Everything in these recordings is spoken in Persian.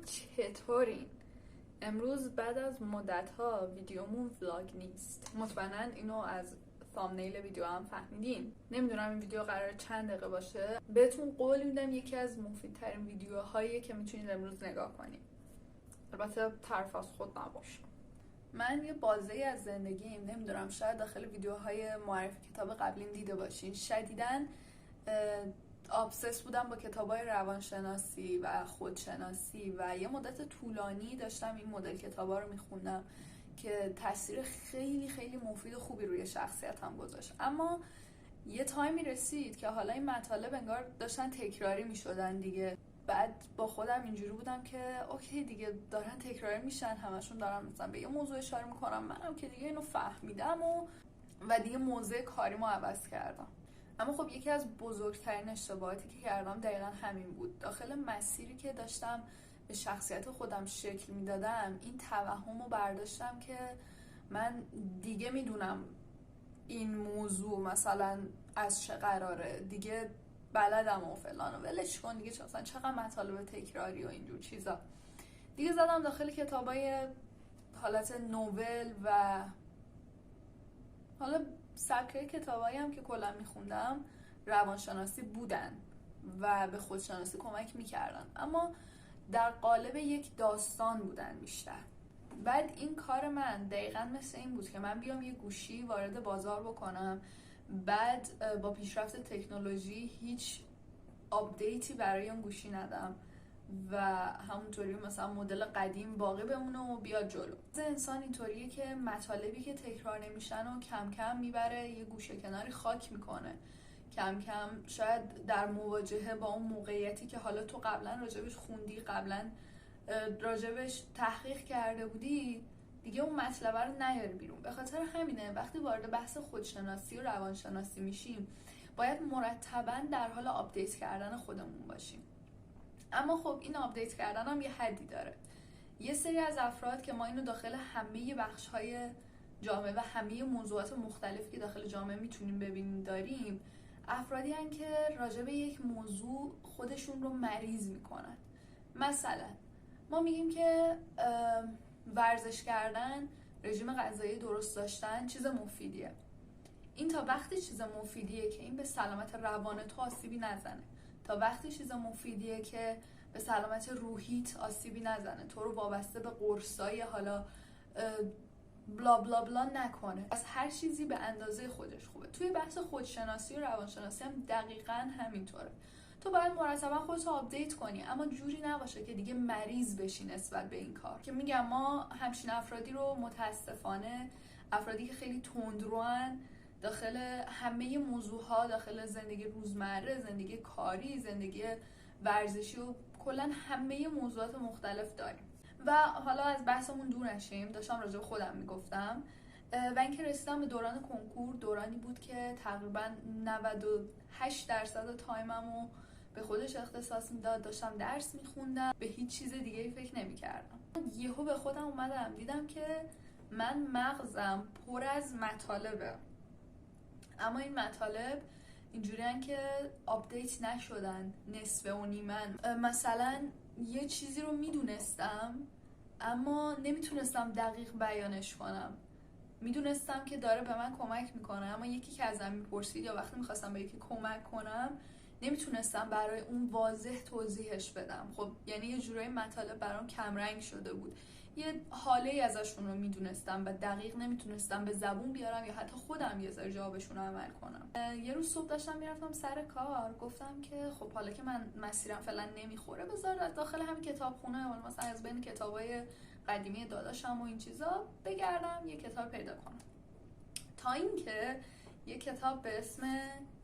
چطورین؟ امروز بعد از مدت‌ها ویدیومون ولاگ نیست. مطمئناً اینو از ثامنیل ویدیو هم فهمیدین. نمیدونم این ویدیو قرار چند دقیقه باشه. بهتون قول میدم یکی از مفیدترین ویدیوهایی که میتونید امروز نگاه کنید. البته طرف از خود نباشه. من یه بازی از زندگیم، نمیدونم شاید داخل ویدیوهای معرفی کتاب قبلیم دیده باشین، شدیداً آبسس بودم با کتابای روانشناسی و خودشناسی و یه مدت طولانی داشتم این مدل کتابا رو میخوندم که تاثیر خیلی خیلی مفید و خوبی روی شخصیتم گذاشت. اما یه تایمی رسید که حالا این مطالب انگار داشتن تکراری میشدن دیگه. بعد با خودم اینجوری بودم که اوکی دیگه دارن تکراری میشن، همشون دارن مثلا به یه موضوع اشاره میکنم، منم که دیگه اینو فهمیدم و دیگه موضوع کاریمو عوض کردم. اما خب یکی از بزرگترین اشتباهاتی که کردم دقیقا همین بود. داخل مسیری که داشتم به شخصیت خودم شکل میدادم این توهم رو برداشتم که من دیگه میدونم این موضوع مثلا از چه قراره، دیگه بلدم و فلان و ولش کن دیگه، مثلا چقدر مطالب تکراری و اینجور چیزا. دیگه زدم داخل کتابای حالت نوول و حالا سبکه کتابایی هم که کلا میخوندم روانشناسی بودن و به خودشناسی کمک میکردن، اما در قالب یک داستان بودن بیشتر. بعد این کار من دقیقا مثل این بود که من بیام یه گوشی وارد بازار بکنم، بعد با پیشرفت تکنولوژی هیچ آپدیتی برای اون گوشی ندم و همونطوری مثلا مدل قدیم باقی بمونه و بیاد جلو. انسان اینطوریه که مطالبی که تکرار نمیشن و کم کم میبره یه گوشه کناری خاک میکنه، کم کم شاید در مواجهه با اون موقعیتی که حالا تو قبلا راجبش خوندی، قبلا راجبش تحقیق کرده بودی، دیگه اون مطلب رو نیاری بیرون. به خاطر همینه وقتی وارد بحث خودشناسی و روانشناسی میشیم باید مرتباً در حال آپدیت کردن خودمون باشیم. اما خب این آپدیت کردن هم یه حدی داره. یه سری از افراد که ما اینو داخل همه بخش‌های جامعه و همه موضوعات مختلفی که داخل جامعه میتونیم ببینیم داریم، افرادی هستن که راجع به یک موضوع خودشون رو مریض میکنن. مثلا ما میگیم که ورزش کردن، رژیم غذایی درست داشتن چیز مفیدیه. این تا وقتی چیز مفیدیه که این به سلامت روان تو آسیبی نزنه، تا وقتی چیز مفیدیه که به سلامت روحیت آسیبی نزنه، تو رو وابسته به قرصای حالا بلا بلا بلا نکنه. از هر چیزی به اندازه خودش خوبه. توی بحث خودشناسی و روانشناسی هم دقیقاً همینطوره. تو باید مرتبا خودت رو آپدیت کنی، اما جوری نباشه که دیگه مریض بشی نسبت به این کار. که میگم ما همچین افرادی رو متاسفانه، افرادی که خیلی تندروان داخل همه موضوعها، داخل زندگی روزمره، زندگی کاری، زندگی ورزشی و کلا همه موضوعات مختلف داریم. و حالا از بحثمون دور نشیم، داشتم راجع به خودم میگفتم و اینکه رسیدم به دوران کنکور. دورانی بود که تقریبا 98% تایممو به خودش اختصاص میداد، داشتم درس میخوندم، به هیچ چیز دیگه فکر نمیکردم. یهو به خودم اومدم دیدم که من مغزم پر از مطالبه، اما این مطالب اینجوریه که آپدیت نشدن، نصفه و نیمن. مثلا یه چیزی رو میدونستم اما نمیتونستم دقیق بیانش کنم. میدونستم که داره به من کمک میکنه، اما یکی که ازم میپرسید یا وقتی میخواستم به یکی کمک کنم نمیتونستم برای اون واضح توضیحش بدم. خب یعنی یه جورایی مطالب برام کمرنگ شده بود. یه حاله ازشون رو میدونستم و دقیق نمیتونستم به زبون بیارم یا حتی خودم یه ذره جوابشون رو عمل کنم. یه روز صبح داشتم میرفتم سر کار، گفتم که خب حالا که من مسیرم فعلا نمیخوره، بذار داخل همین کتابخونه مثلا از بین کتابای قدیمی داداشم و این چیزا بگردم یه کتاب پیدا کنم. تا اینکه یه کتاب به اسم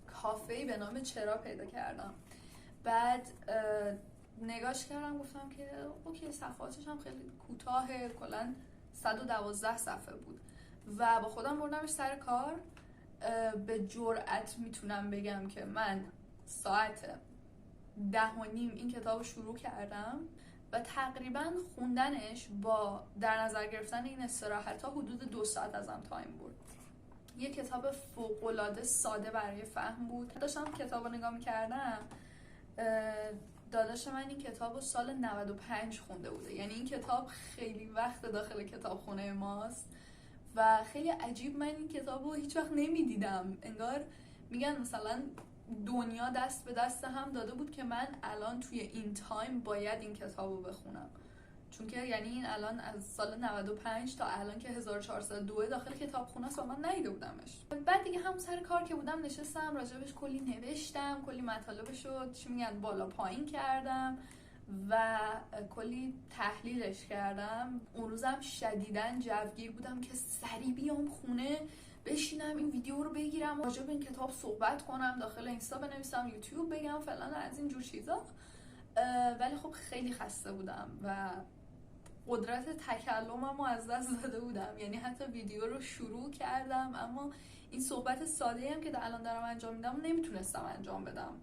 کافه‌ای به نام چرا پیدا کردم. بعد نگاش کردم، گفتم که اوکی، صفحاتش هم خیلی کوتاهه، کلا 112 صفحه بود و با خودم بردمش سر کار. به جرئت میتونم بگم که من ساعت 10:30 این کتاب رو شروع کردم و تقریبا خوندنش با در نظر گرفتن این استراحت ها حدود 2 ساعت ازم تایم برد. یه کتاب فوق‌العاده ساده برای فهم بود. داشتم کتاب رو نگاه می‌کردم، داداش من این کتاب رو سال 95 خونده بوده، یعنی این کتاب خیلی وقت داخل کتابخونه ماست و خیلی عجیب من این کتاب رو هیچ وقت نمیدیدم. انگار میگن مثلا دنیا دست به دست هم داده بود که من الان توی این تایم باید این کتاب رو بخونم، چون که یعنی این الان از سال 95 تا الان که 1402 داخل کتابخونه است و من ندیده بودمش. بعد دیگه همون سر کار که بودم نشستم راجبش کلی نوشتم، کلی مطالبش رو چی میگن بالا پایین کردم و کلی تحلیلش کردم. اون روزم شدیداً جوگیر بودم که سریع بیام خونه بشینم این ویدیو رو بگیرم، راجب این کتاب صحبت کنم، داخل اینستا بنویسم، یوتیوب بگم فلان از این جور چیزا. ولی خب خیلی خسته بودم و قدرت تکلمم رو از دست داده بودم، یعنی حتی ویدیو رو شروع کردم اما این صحبت ساده هم که الان دارم انجام میدم نمیتونستم انجام بدم.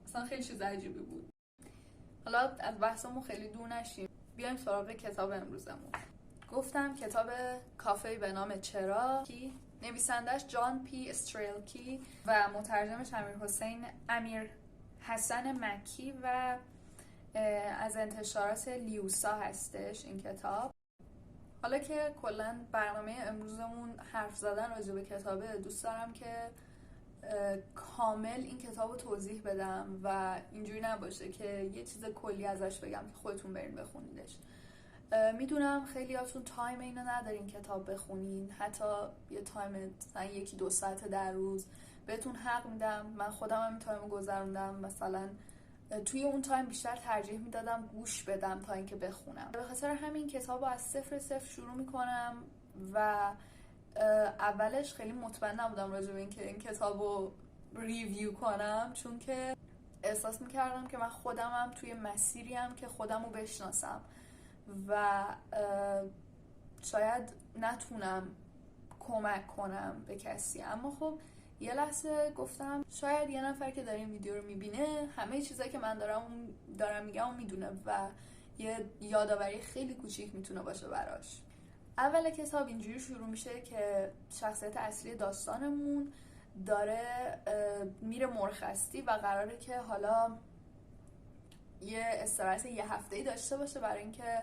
اصلا خیلی چیز عجیبی بود. حالا از بحثمون خیلی دور نشیم، بیایم سراغ کتاب امروزمون. گفتم کتاب کافه به نام چرا، کی نویسندش جان پی استریلکی و مترجمش امیر حسن مکی و از انتشارات لیوسا هستش این کتاب. حالا که کلا برنامه امروزمون حرف زدن راجع به کتابه، دوست دارم که کامل این کتاب رو توضیح بدم و اینجوری نباشه که یه چیز کلی ازش بگم که خودتون برین بخونیدش. میدونم خیلیاتون تایم اینو ندارین کتاب بخونین، حتی یه تایم مثلا 1-2 ساعت در روز بهتون حق میدم. من خودم هم این تایم گذروندم، مثلا توی اون تایم بیشتر ترجیح میدادم گوش بدم تا اینکه بخونم. به خاطر همین کتاب رو از 0 شروع میکنم و اولش خیلی مطمئن نبودم راجع به اینکه این کتاب رو ریویو کنم، چون که احساس میکردم که من خودمم توی مسیریم که خودم رو بشناسم و شاید نتونم کمک کنم به کسی. اما خب یه لحظه گفتم شاید یه نفر که داره این ویدیو رو میبینه همه چیزایی که من دارم میگم و میدونه و یه یادآوری خیلی کوچیک میتونه باشه براش. اول کتاب اینجوری شروع میشه که شخصیت اصلی داستانمون داره میره مرخصی و قراره که حالا یه استراحت یه هفته‌ای داشته باشه برای اینکه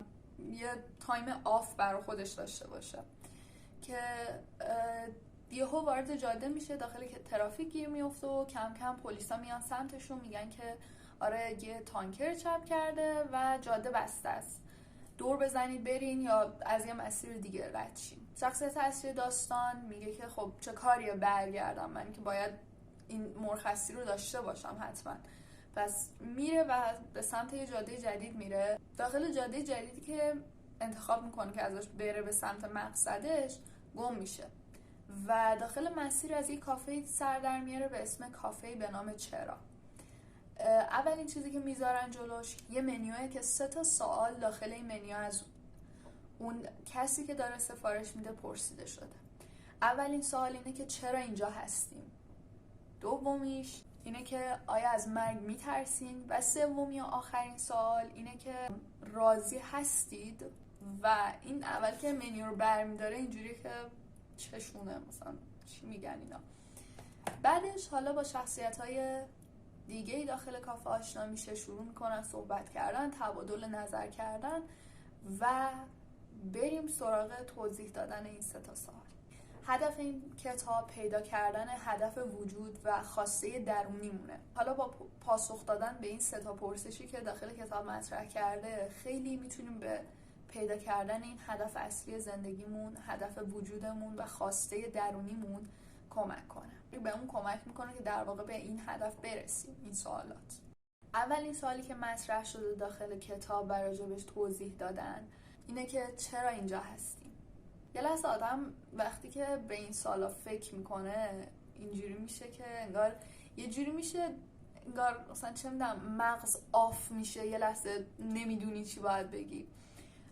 یه تایم آف برای خودش داشته باشه. که یهو وارد جاده میشه، داخل ترافیک گیر میفته و کم کم پلیسا میان سمتشون میگن که آره یه تانکر چپ کرده و جاده بسته است، دور بزنید برین یا از یه مسیر دیگه رد شین. شخصیت اصلی داستان میگه که خب چه کاریه برگردم، من که باید این مرخصی رو داشته باشم حتما. پس میره و به سمت یه جاده جدید میره. داخل جاده جدیدی که انتخاب میکنه که ازش بره به سمت مقصدش گم میشه و داخل مسیر از یه کافه سر در میاره به اسم کافه به نام چرا. اولین چیزی که میذارن جلوش یه منیوه که 3 سوال داخل این منیو از اون کسی که داره سفارش میده پرسیده شده. اولین سوال اینه که چرا اینجا هستیم، دومیش اینه که آیا از مرگ میترسین و سومی و آخرین سوال اینه که راضی هستید. و این اول که منیو رو برمیداره اینجوری که چشونه مثلا چی میگن اینا. بعدش حالا با شخصیت‌های دیگه داخل کافه آشنا میشه، شروع میکنن صحبت کردن، تبادل نظر کردن و بریم سراغ توضیح دادن این 3 سوال. هدف این کتاب پیدا کردن هدف وجود و خواسته درونی مونه. حالا با پاسخ دادن به این 3 پرسشی که داخل کتاب مطرح کرده خیلی میتونیم به پیدا کردن این هدف اصلی زندگیمون، هدف وجودمون و خواسته درونیمون کمک کنه. به اون کمک میکنه که در واقع به این هدف برسیم. این سوالات، اولین سوالی که مطرح شده داخل کتاب و راجبش توضیح دادن اینه که چرا اینجا هستیم. یه لحظه آدم وقتی که به این سوالا فکر میکنه اینجوری میشه که انگار یه جوری میشه، انگار مثلا چه میدونم مغز آف میشه، یه لحظه نمیدونی چی باید بگی.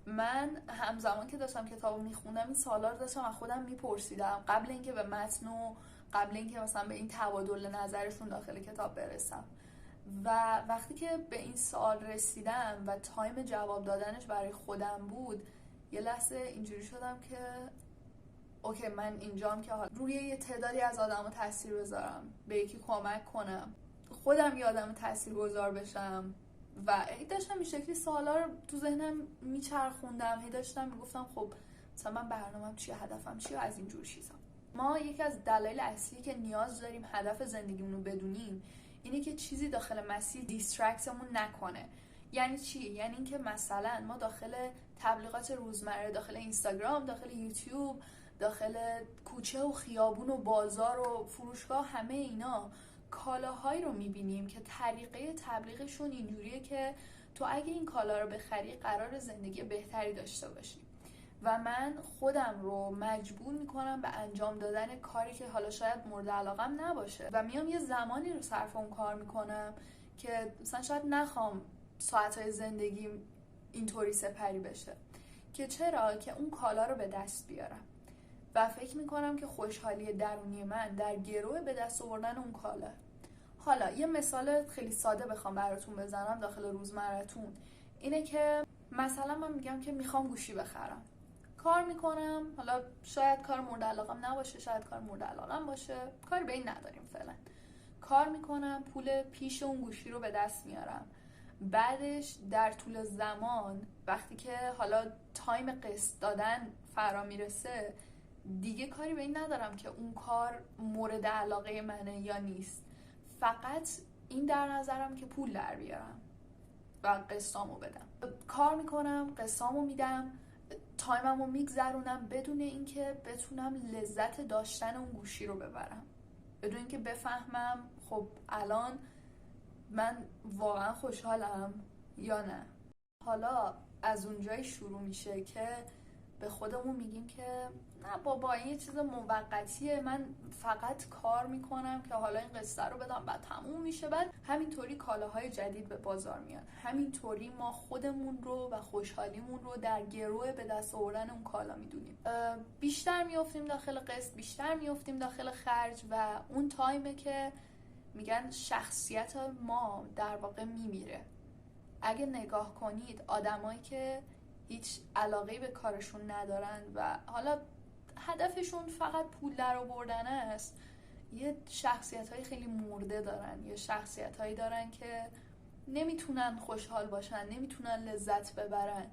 من همزمان که داشتم کتابو میخوندم این سوالا رو داشتم از خودم میپرسیدم قبل اینکه به متن و قبل اینکه مثلا به این تبادل نظرشون داخل کتاب برسم. و وقتی که به این سوال رسیدم و تایم جواب دادنش برای خودم بود، یه لحظه اینجوری شدم که اوکی من اینجام که روی یه تعدادی از آدمو تاثیر بذارم، به یکی کمک کنم، خودم یه آدم تاثیرگذار بشم و هی داشتم این شکلی سوالا رو تو ذهنم میچرخوندم، هی داشتم میگفتم خب مثلا من برنامه‌ام چیه، هدفم چیه، از این جور چیزا. ما یکی از دلایل اصلی که نیاز داریم هدف زندگیمون رو بدونیم اینه که چیزی داخل مسیر دیسترکتمون نکنه. یعنی چی؟ یعنی اینکه مثلا ما داخل تبلیغات روزمره، داخل اینستاگرام، داخل یوتیوب، داخل کوچه و خیابون و بازار و فروشگاه، همه اینا کالاهایی رو میبینیم که طریقه تبلیغشون اینجوریه که تو اگه این کالا رو بخری قرار زندگی بهتری داشته باشی و من خودم رو مجبور میکنم به انجام دادن کاری که حالا شاید مورد علاقم نباشه و میام یه زمانی رو صرف اون کار میکنم که مثلا شاید نخوام ساعتهای زندگیم اینطوری سپری بشه، که چرا؟ که اون کالا رو به دست بیارم و فکر میکنم که خوشحالی درونی من در گروه به دست آوردن اون کالا. حالا یه مثال خیلی ساده بخوام براتون بزنم داخل روزمرتون اینه که مثلا من میگم که میخوام گوشی بخرم، کار میکنم، حالا شاید کار مورد علاقم نباشه، شاید کار مورد علاقم باشه، کاری به این نداریم فعلا. کار میکنم، پول پیش اون گوشی رو به دست میارم، بعدش در طول زمان وقتی که حالا تایم قسط دادن فرا میرسه دیگه کاری به این ندارم که اون کار مورد علاقه منه یا نیست، فقط این در نظرم که پول در بیارم و قسطامو بدم. کار میکنم، قسطامو میدم، تایممو میگذرونم بدون اینکه بتونم لذت داشتن اون گوشی رو ببرم، بدون اینکه بفهمم خب الان من واقعا خوشحالم یا نه. حالا از اونجایی شروع میشه که به خودمون میگیم که نه بابا این یه چیز موقتیه، من فقط کار میکنم که حالا این قصه رو بدم بعد تموم میشه، بعد همینطوری کالاهای جدید به بازار میاد، همینطوری ما خودمون رو و خوشحالیمون رو در گروه به دست آوردن اون کالا میدونیم. بیشتر میافتیم داخل قسط، بیشتر میافتیم داخل خرج و اون تایمه که میگن شخصیت ما در واقع میمیره. اگه نگاه کنید آدمایی که هیچ علاقه‌ای به کارشون ندارن و حالا هدفشون فقط پول در آوردن است، یه شخصیت‌های خیلی مرده دارن، یه شخصیت‌هایی دارن که نمیتونن خوشحال باشن، نمیتونن لذت ببرن.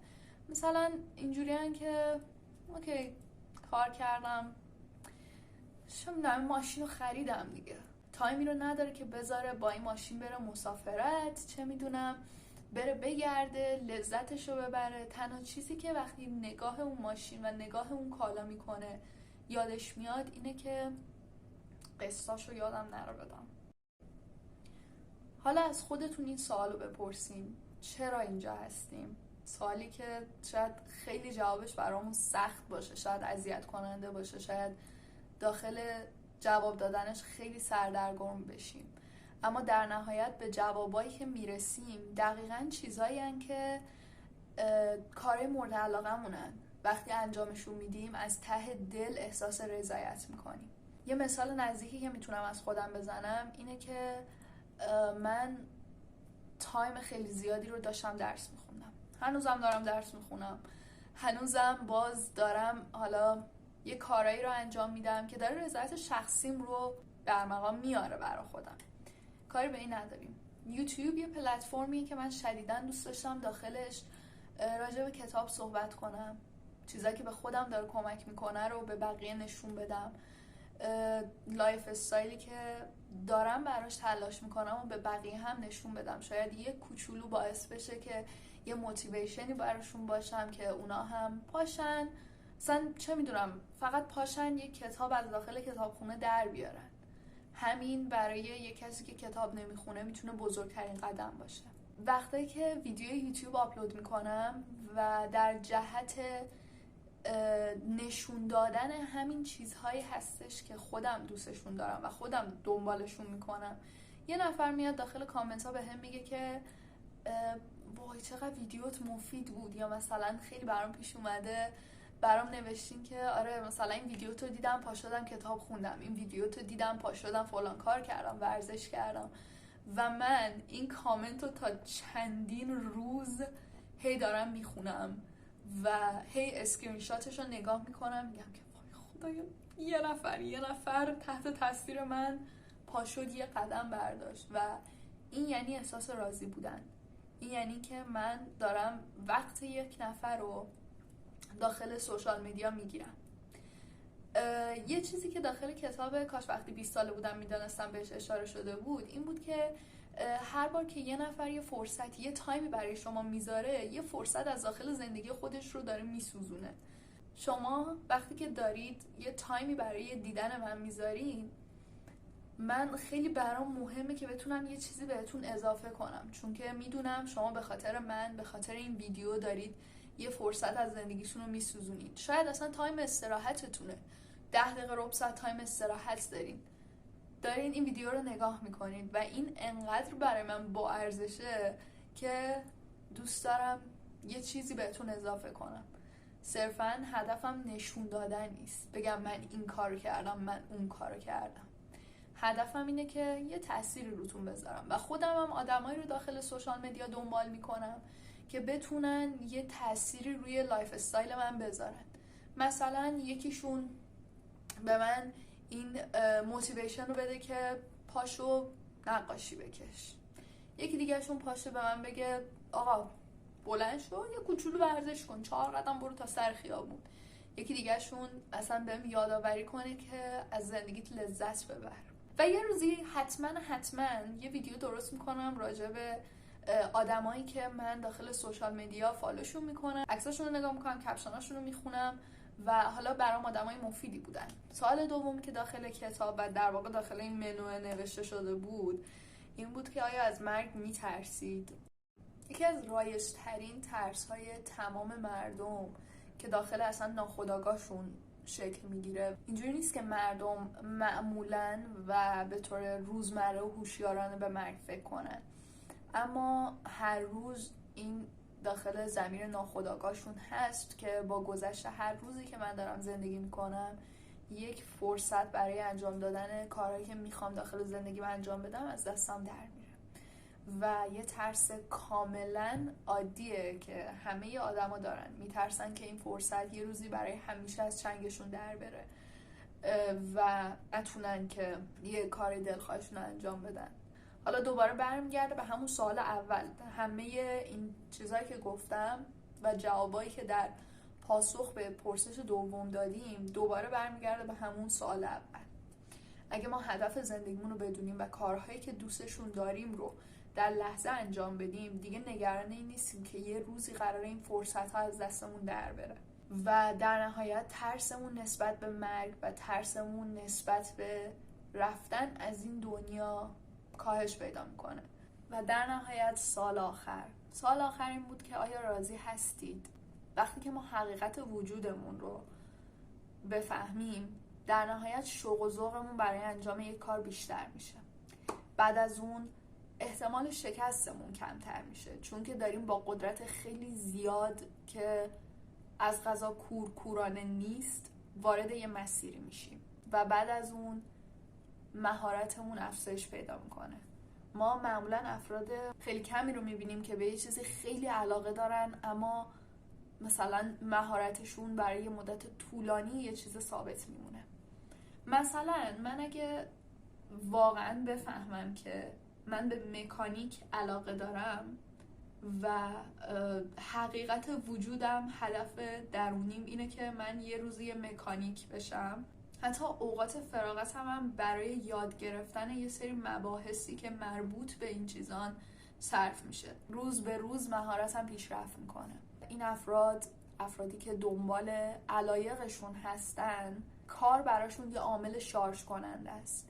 مثلا اینجوریان که اوکی کار کردم، شم ماشین رو خریدم دیگه، تایمی رو نداره که بذاره با این ماشین بره مسافرت، چه میدونم بره بگرده لذتش رو ببره. تنها چیزی که وقتی نگاه اون ماشین و نگاه اون کالا میکنه یادش میاد اینه که قسطاش رو یادم نره بدم. حالا از خودتون این سوال رو بپرسیم چرا اینجا هستیم؟ سوالی که شاید خیلی جوابش برامون سخت باشه، شاید اذیت کننده باشه، شاید داخل جواب دادنش خیلی سردرگم بشیم، اما در نهایت به جوابایی که میرسیم دقیقاً چیزایی هن که کار مورد علاقمونن. وقتی انجامشون میدیم از ته دل احساس رضایت میکنیم. یه مثال نزدیکی که میتونم از خودم بزنم اینه که من تایم خیلی زیادی رو داشتم درس میخوندم، هنوزم دارم درس میخونم، هنوزم باز دارم حالا یه کارایی رو انجام میدم که داره رضایت شخصیم رو در مقام میاره برای خودم، کاری به این نداریم. یوتیوب یه پلتفرمیه که من شدیداً دوست داشتم داخلش راجع به کتاب صحبت کنم، چیزایی که به خودم داره کمک میکنه رو به بقیه نشون بدم، لایف استایلی که دارم براش تلاش میکنم و به بقیه هم نشون بدم، شاید یه کوچولو باعث بشه که یه موتیویشنی براشون باشم که اونا هم پاشن، مثلا چه میدونم فقط پاشن یه کتاب از داخل کتابخونه در بیارن. همین برای یه کسی که کتاب نمیخونه میتونه بزرگترین قدم باشه. وقتی که ویدیو یوتیوب آپلود میکنم و در جهت نشون دادن همین چیزهایی هستش که خودم دوستشون دارم و خودم دنبالشون میکنم، یه نفر میاد داخل کامنت ها به هم میگه که وای چقدر ویدیوت مفید بود، یا مثلا خیلی برام پیش اومده برام نوشتین که آره مثلا این ویدیو تو دیدم پا شدم کتاب خوندم، این ویدیو تو دیدم پا شدم فلان کار کردم، ورزش کردم، و من این کامنت رو تا چندین روز هی دارم میخونم و هی اسکرین شاتش رو نگاه میکنم، میگم که وای خدایا یه نفر تحت تاثیر من پا شد یه قدم برداشت، و این یعنی احساس راضی بودن، این یعنی که من دارم وقت یک نفر رو داخل سوشال میدیا میگیرم. یه چیزی که داخل کتاب کاش وقتی 20 ساله بودم میدانستم بهش اشاره شده بود این بود که هر بار که یه نفر یه فرصت، یه تایمی برای شما میذاره، یه فرصت از داخل زندگی خودش رو داره میسوزونه. شما وقتی که دارید یه تایمی برای دیدن من میذارین، من خیلی برام مهمه که بتونم یه چیزی بهتون اضافه کنم، چون که میدونم شما به خاطر من، به خاطر این ویدیو دارید یه فرصت از زندگیشون رو میسوزونید. شاید اصلا تایم استراحتتونه، 10 دقیقه ربع ساعت تایم استراحت دارین این ویدیو رو نگاه میکنید و این انقدر برای من با ارزشه که دوست دارم یه چیزی بهتون اضافه کنم. صرفا هدفم نشون دادن نیست، بگم من این کارو کردم، من اون کارو کردم. هدفم اینه که یه تأثیری روتون بذارم و خودم هم آدمایی رو داخل سوشال مدیا دنبال میکنم که بتونن یه تأثیری روی لایف استایل من بذارن. مثلا یکیشون به من این موتیویشن رو بده که پاشو نقاشی بکش، یکی دیگهشون پاشو به من بگه آقا بلند شو یه کوچولو ورزش کن، 4 قدم برو تا سر خیابون، یکی دیگهشون اصلا بهم یادآوری کنه که از زندگیت لذت ببر. و یه روزی حتما یه ویدیو درست میکنم راجع به آدمایی که من داخل سوشال مدیا فالوشون میکنم، عکساشون رو نگاه میکنم، کپشناشون رو میخونم و حالا برام آدمای مفیدی بودن. سوال دومی که داخل کتاب و در واقع داخل این منو نوشته شده بود این بود که آیا از مرگ میترسید؟ یکی از رایج‌ترین ترس‌های تمام مردم که داخل اصلا ناخودآگاهشون شکل میگیره. اینجوری نیست که مردم معمولاً و به طور روزمره و هوشیارانه به مرگ فکر کنن، اما هر روز این داخل ضمیر ناخودآگاهشون هست که با گذشت هر روزی که من دارم زندگی میکنم یک فرصت برای انجام دادن کارهایی که میخوام داخل زندگی من انجام بدم از دستم در میره و یه ترس کاملا عادیه که همه آدما دارن. میترسن که این فرصت یه روزی برای همیشه از چنگشون در بره و نتونن که یه کار دلخواهشون انجام بدن. حالا دوباره برمیگرده به همون سوال اول. همه این چیزایی که گفتم و جوابایی که در پاسخ به پرسش دوم دادیم دوباره برمیگرده به همون سوال اول. اگه ما هدف زندگیمون رو بدونیم و کارهایی که دوستشون داریم رو در لحظه انجام بدیم، دیگه نگران این نیستیم که یه روزی قراره این فرصت ها از دستمون در بره و در نهایت ترسمون نسبت به مرگ و ترسمون نسبت به رفتن از این دنیا کاهش پیدا میکنه. و در نهایت سوال آخر این بود که آیا راضی هستید؟ وقتی که ما حقیقت وجودمون رو بفهمیم، در نهایت شوق و ذوقمون برای انجام یک کار بیشتر میشه. بعد از اون احتمال شکستمون کمتر میشه، چون که داریم با قدرت خیلی زیاد که از قضا کورکورانه نیست وارد یه مسیری میشیم و بعد از اون مهارتمون افزایش پیدا میکنه. ما معمولا افراد خیلی کمی رو میبینیم که به یه چیزی خیلی علاقه دارن اما مثلا مهارتشون برای یه مدت طولانی یه چیز ثابت میمونه. مثلا من اگه واقعا بفهمم که من به مکانیک علاقه دارم و حقیقت وجودم، هدف درونیم اینه که من یه روزی مکانیک بشم، حتی اوقات فراغتم هم برای یاد گرفتن یه سری مباحثی که مربوط به این چیزان صرف میشه. روز به روز مهارتم پیشرفت میکنه. این افرادی که دنبال علایقشون هستن، کار براشون یه عامل شارژ کننده است.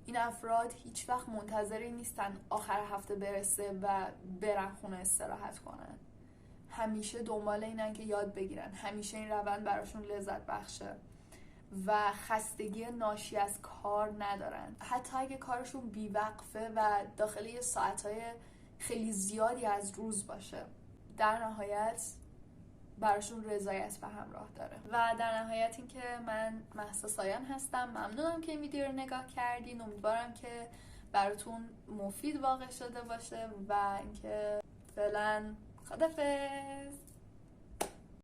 این افراد هیچ وقت منتظری نیستن آخر هفته برسه و برن خونه استراحت کنن. همیشه دنبال اینن که یاد بگیرن، همیشه این روند براشون لذت بخشه و خستگی ناشی از کار ندارن. حتی اگه کارشون بیوقفه و داخل یه ساعتهای خیلی زیادی از روز باشه، در نهایت براشون رضایت به همراه داره. و در نهایت این که من مهسا سایان هستم. ممنونم که این ویدیو رو نگاه کردین. امیدوارم که براتون مفید واقع شده باشه و اینکه فعلا خدافظ.